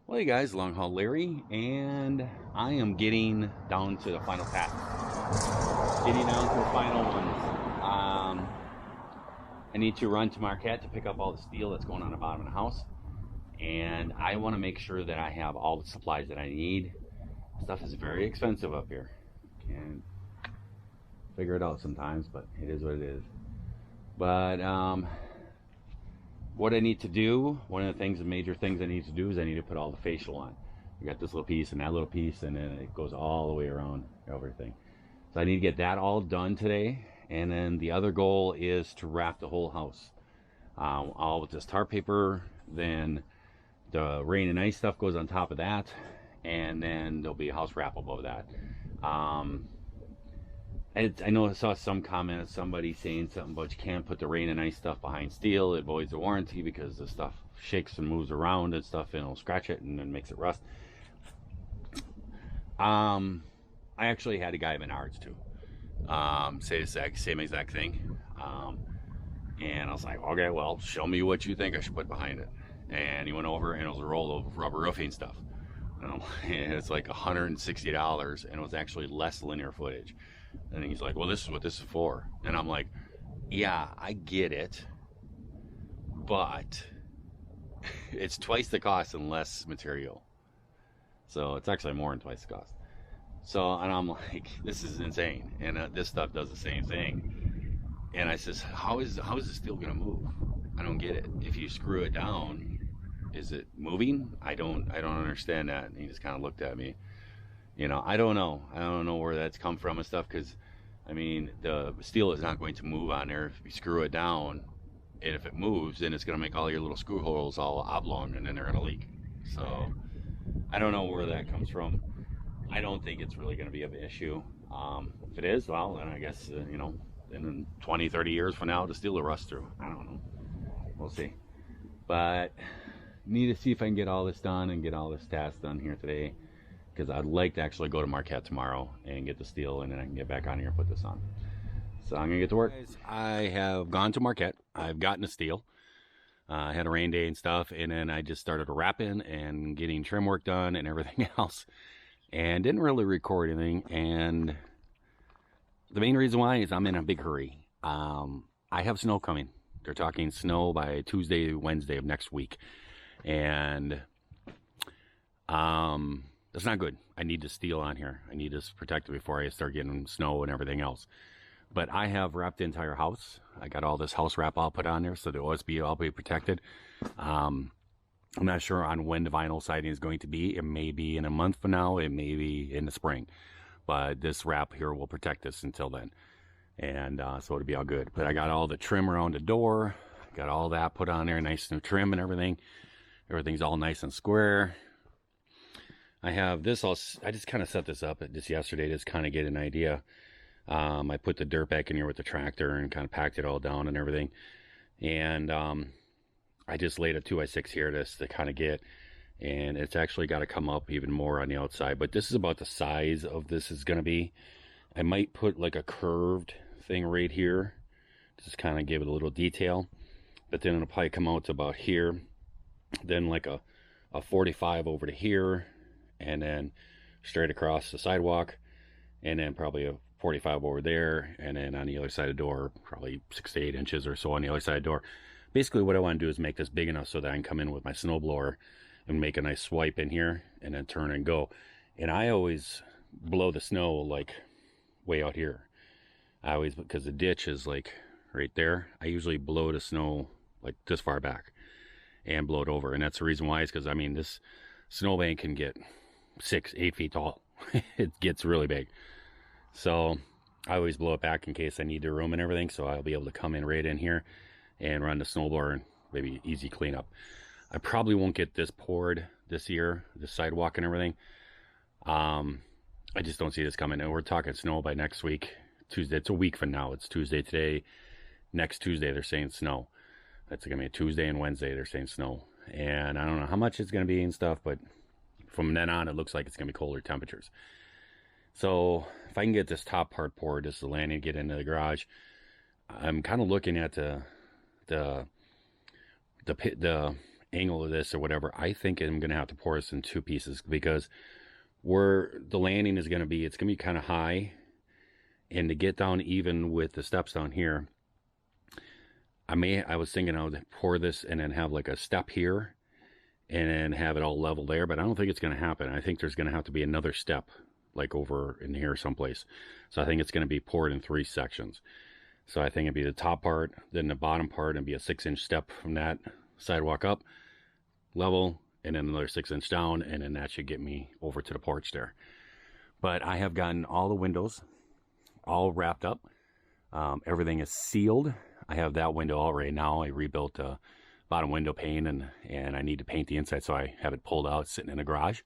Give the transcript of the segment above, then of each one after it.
Well, hey guys, Long Haul Larry, and I am getting down to the final task. Getting down to the final ones. I need to run to Marquette to pick up all the steel that's going on the bottom of the house, and I want to make sure that I have all the supplies that I need. Stuff is very expensive up here. Can't figure it out sometimes, but it is what it is. But what I need to do, one of the things, the major things I need to do is I need to put all the facial on. I got this little piece and that little piece, and then it goes all the way around everything. So I need to get that all done today. And then the other goal is to wrap the whole house. All with this tar paper, then the rain and ice stuff goes on top of that, and then there'll be a house wrap above that. I know I saw some comment, somebody saying something about you can't put the rain and ice stuff behind steel. It voids the warranty because the stuff shakes and moves around and stuff, and it'll scratch it and then makes it rust. I actually had a guy at Menards too say the same exact thing. And I was like, okay, well, show me what you think I should put behind it. And he went over and it was a roll of rubber roofing stuff. And it's like $160, and it was actually less linear footage. And he's like, well, this is what this is for. And I'm like, yeah, I get it, but it's twice the cost and less material. So it's actually more than twice the cost. So, and I'm like, this is insane. And this stuff does the same thing. And I says, how is this steel going to move? I don't get it. If you screw it down, is it moving? I don't understand that. And he just kind of looked at me. I don't know. I don't know where that's come from and stuff, because, I mean, the steel is not going to move on there if you screw it down. And if it moves, then it's going to make all your little screw holes all oblong, and then they're going to leak. So, I don't know where that comes from. I don't think it's really going to be an issue. If it is, well, then I guess, in 20, 30 years from now, the steel will rust through. I don't know. We'll see. But need to see if I can get all this done and get all this task done here today, because I'd like to actually go to Marquette tomorrow and get the steel, and then I can get back on here and put this on. So I'm going to get to work. I have gone to Marquette. I've gotten the steel. I had a rain day and stuff, and then I just started wrapping and getting trim work done and everything else, and didn't really record anything. And the main reason why is I'm in a big hurry. I have snow coming. They're talking snow by Tuesday, Wednesday of next week. And that's not good. I need the steel on here. I need this protected before I start getting snow and everything else. But I have wrapped the entire house. I got all this house wrap all put on there, so the OSB will all be protected. I'm not sure on when the vinyl siding is going to be. It may be in a month from now. It may be in the spring. But this wrap here will protect this until then. And so it'll be all good. But I got all the trim around the door. Got all that put on there. Nice new trim and everything. Everything's all nice and square. I have this all. I just kind of set this up just yesterday, just kind of get an idea. I put the dirt back in here with the tractor and kind of packed it all down and everything. And I just laid a 2x6 here to kind of get. And it's actually got to come up even more on the outside. But this is about the size of this is going to be. I might put like a curved thing right here. Just kind of give it a little detail. But then it'll probably come out to about here. Then like a 45 over to here. And then straight across the sidewalk. And then probably a 45 over there. And then on the other side of the door, probably 6 to 8 inches or so on the other side of the door. Basically what I want to do is make this big enough so that I can come in with my snowblower and make a nice swipe in here and then turn and go. And I always blow the snow like way out here. Because the ditch is like right there, I usually blow the snow like this far back and blow it over. And that's the reason why, is because I mean this snowbank can get 6-8 feet tall. It gets really big. So I always blow it back in case I need the room and everything, so I'll be able to come in right in here and run the snowblower and maybe easy cleanup. I probably won't get this poured this year, the sidewalk and everything. I just don't see this coming. And we're talking snow by next week, Tuesday. It's a week from now. It's Tuesday today. Next Tuesday, they're saying snow. That's going to be a Tuesday and Wednesday, they're saying snow. And I don't know how much it's going to be and stuff, but from then on, it looks like it's going to be colder temperatures. So if I can get this top part poured, this is the landing, get into the garage. I'm kind of looking at the angle of this or whatever, I think I'm going to have to pour this in 2 pieces, because where the landing is going to be, it's going to be kind of high, and to get down even with the steps down here, I was thinking I would pour this and then have like a step here and then have it all level there, but I don't think it's going to happen. I think there's going to have to be another step like over in here someplace. So I think it's going to be poured in 3 sections. So I think it'd be the top part, then the bottom part, and be a 6-inch step from that sidewalk up, level, and then another 6-inch down, and then that should get me over to the porch there. But I have gotten all the windows all wrapped up. Everything is sealed. I have that window all right now. I rebuilt the bottom window pane, and I need to paint the inside, so I have it pulled out sitting in the garage.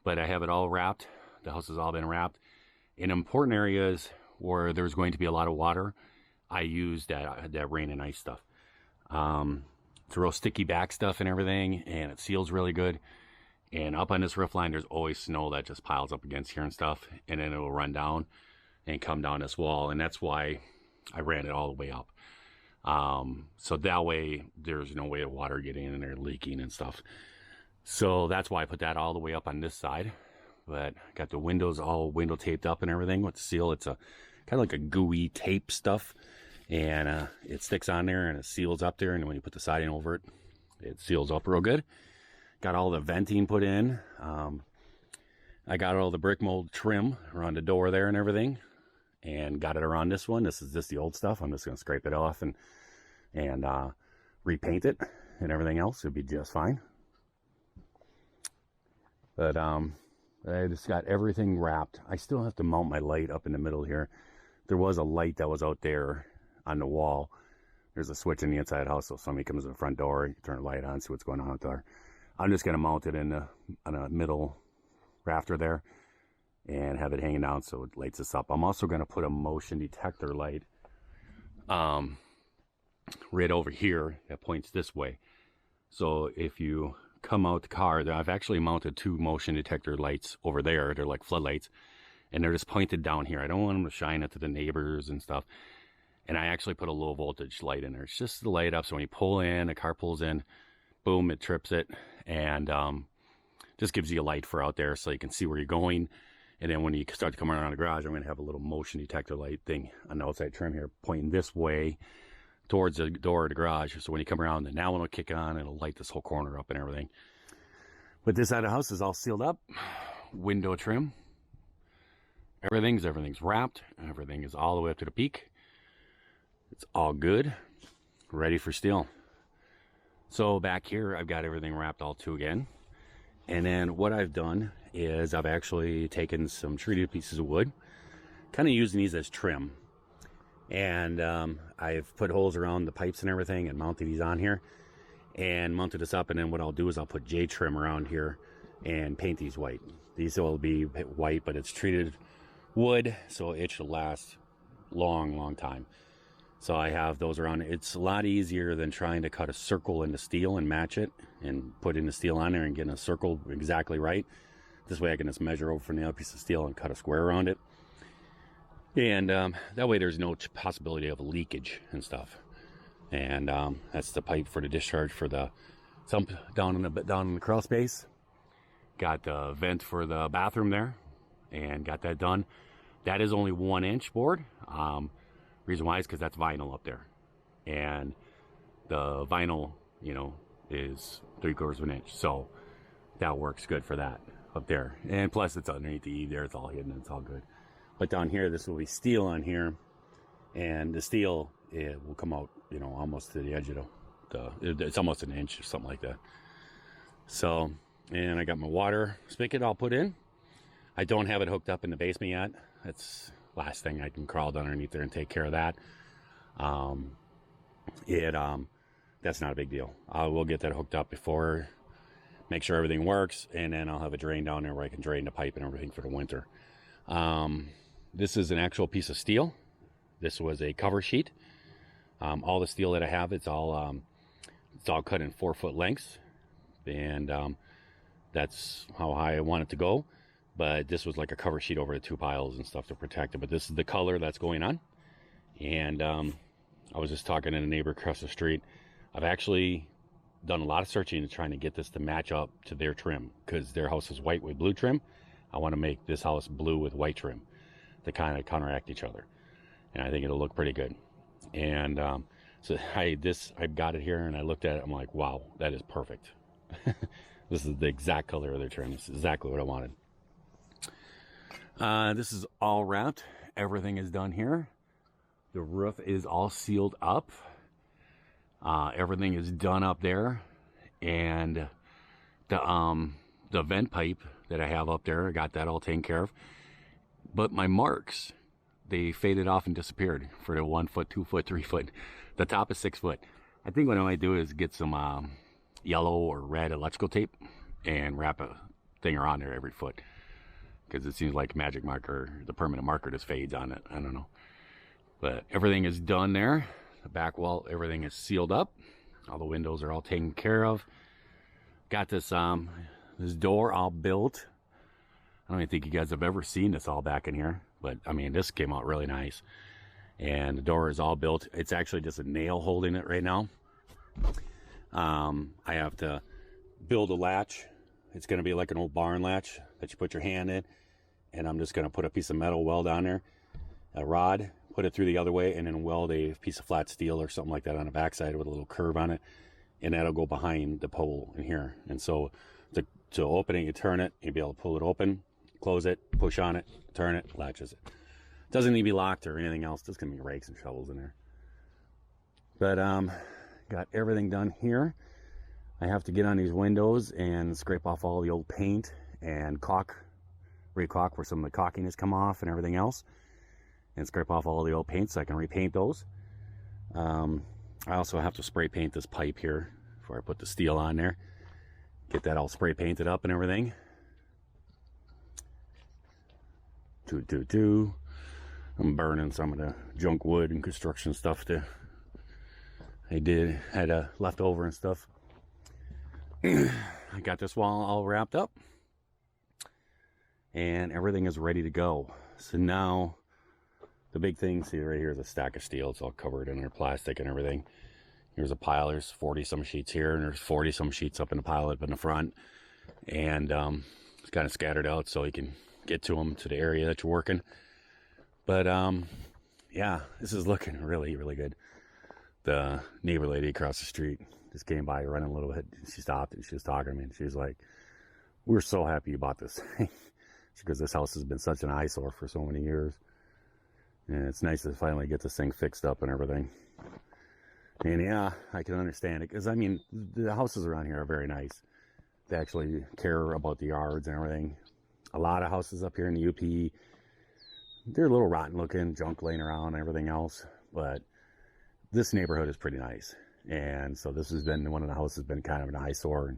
But I have it all wrapped. The house has all been wrapped. In important areas where there's going to be a lot of water, I use that rain and ice stuff. It's real sticky back stuff and everything, and it seals really good. And up on this roof line, there's always snow that just piles up against here and stuff, and then it'll run down and come down this wall, and that's why I ran it all the way up. So that way there's no way of water getting in there leaking and stuff. So that's why I put that all the way up on this side. But got the windows all window taped up and everything with the seal. It's a kind of like a gooey tape stuff, and it sticks on there and it seals up there, and when you put the siding over it, it seals up real good. Got all the venting put in. I got all the brick mold trim around the door there and everything, and got it around this one. This is just the old stuff. I'm just going to scrape it off and repaint it, and everything else would be just fine. But I just got everything wrapped. I still have to mount my light up in the middle here. There was a light that was out there on the wall. There's a switch in the inside house, so if somebody comes to the front door, you turn the light on, see what's going on out there. I'm just going to mount it on a middle rafter there and have it hanging down so it lights us up. I'm also going to put a motion detector light right over here that points this way. So if you come out the car, I've actually mounted 2 motion detector lights over there. They're like floodlights, and they're just pointed down here. I don't want them to shine into the neighbors and stuff. And I actually put a low voltage light in there. It's just to light up, so when you pull in, a car pulls in, boom, it trips it, and just gives you a light for out there so you can see where you're going. And then when you start to come around the garage, I'm going to have a little motion detector light thing on the outside trim here pointing this way towards the door of the garage. So when you come around, then that one will kick on, and it'll light this whole corner up and everything. But this side of the house is all sealed up. Window trim. Everything's wrapped. Everything is all the way up to the peak. It's all good. Ready for steel. So back here, I've got everything wrapped all too again. And then what I've done is I've actually taken some treated pieces of wood, kind of using these as trim. And I've put holes around the pipes and everything and mounted these on here and mounted this up. And then what I'll do is I'll put J trim around here and paint these white. These will be white, but it's treated wood, so it should last long time. So I have those around. It's a lot easier than trying to cut a circle into steel and match it and putting the steel on there and getting a circle exactly right. This way I can just measure over from the other piece of steel and cut a square around it. And that way there's no possibility of leakage and stuff. And that's the pipe for the discharge for the sump down in the crawl space. Got the vent for the bathroom there, and got that done. That is only 1-inch board. Reason why is because that's vinyl up there, and the vinyl, is 3/4 of an inch, so that works good for that up there. And plus, it's underneath the eave there; it's all hidden. It's all good. But down here, this will be steel on here, and the steel it will come out, almost to the edge of it's almost 1 inch or something like that. So, and I got my water spigot all put in. I don't have it hooked up in the basement yet. That's last thing. I can crawl down underneath there and take care of that. That's not a big deal. I will get that hooked up before, make sure everything works, and then I'll have a drain down there where I can drain the pipe and everything for the winter. This is an actual piece of steel. This was a cover sheet. All the steel that I have, it's all cut in 4-foot lengths, and that's how high I want it to go. But this was like a cover sheet over the 2 piles and stuff to protect it. But this is the color that's going on. And I was just talking to a neighbor across the street. I've actually done a lot of searching and trying to get this to match up to their trim, because their house is white with blue trim. I want to make this house blue with white trim to kind of counteract each other, and I think it'll look pretty good. And so I got it here and I looked at it. I'm like, wow, that is perfect. This is the exact color of their trim. This is exactly what I wanted. This is all wrapped. Everything is done here. The roof is all sealed up. Everything is done up there, and the vent pipe that I have up there, I got that all taken care of. But my marks, they faded off and disappeared for the 1 foot, 2 foot, 3 foot. The top is 6 foot. I think what I might do is get some yellow or red electrical tape and wrap a thing around there every foot, because it seems like magic marker, the permanent marker, just fades on it. I don't know. But everything is done there. The back wall, everything is sealed up. All the windows are all taken care of. Got this this door all built. I don't even think you guys have ever seen this all back in here, but I mean, this came out really nice. And the door is all built. It's actually just a nail holding it right now. I have to build a latch. It's going to be like an old barn latch that you put your hand in, and I'm just going to put a piece of metal weld on there, a rod, put it through the other way, and then weld a piece of flat steel or something like that on the backside with a little curve on it, and that'll go behind the pole in here. And so to open it, you turn it, you'll be able to pull it open, close it, push on it, turn it, latches it. Doesn't need to be locked or anything else. There's gonna be rakes and shovels in there. But got everything done here. I have to get on these windows and scrape off all the old paint and re-caulk where some of the caulking has come off and everything else, and scrape off all the old paint so I can repaint those. I also have to spray paint this pipe here before I put the steel on there. Get that all spray painted up and everything. I'm burning some of the junk wood and construction stuff that I had left over and stuff. I got this wall all wrapped up, and everything is ready to go. So now the big thing, see right here is a stack of steel. It's all covered in their plastic and everything. Here's a pile. There's 40 some sheets here, and there's 40 some sheets up in the pile up in the front. And it's kind of scattered out so you can get to them to the area that you're working. But yeah, this is looking really, really good. The neighbor lady across the street just came by running a little bit. She stopped and she was talking to me, and she was like, "We're so happy you bought this thing." Because this house has been such an eyesore for so many years. And it's nice to finally get this thing fixed up and everything. And yeah, I can understand it, because I mean, the houses around here are very nice. They actually care about the yards and everything. A lot of houses up here in the UP, they're a little rotten looking, junk laying around and everything else. But this neighborhood is pretty nice. And so this has been, one of the houses has been kind of an eyesore.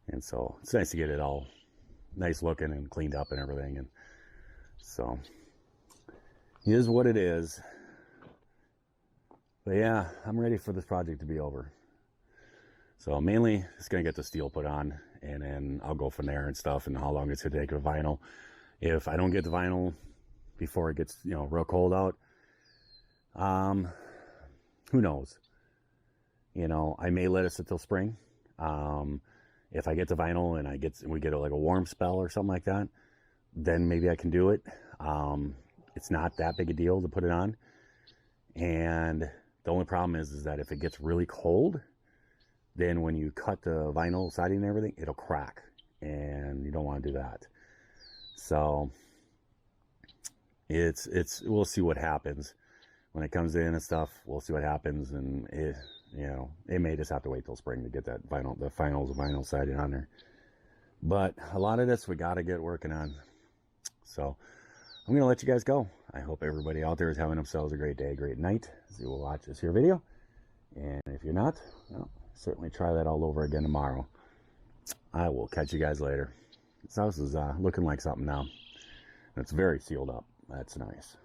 And so it's nice to get it all nice looking and cleaned up and everything. And so it is what it is. But yeah, I'm ready for this project to be over. So mainly just gonna get the steel put on, and then I'll go from there and stuff, and how long it's gonna take with vinyl. If I don't get the vinyl before it gets, real cold out, who knows? I may let it sit till spring. If I get the vinyl and we get like a warm spell or something like that, then maybe I can do it. It's not that big a deal to put it on. And the only problem is that if it gets really cold, then when you cut the vinyl siding and everything, it'll crack, and you don't want to do that. So we'll see what happens when it comes in and stuff. We'll see what happens, and it may just have to wait till spring to get the vinyl siding on there. But a lot of this we got to get working on. So I'm going to let you guys go. I hope everybody out there is having themselves a great day, great night as you will watch this here video. And if you're not, certainly try that all over again tomorrow. I will catch you guys later. This house is looking like something now. It's very sealed up. That's nice.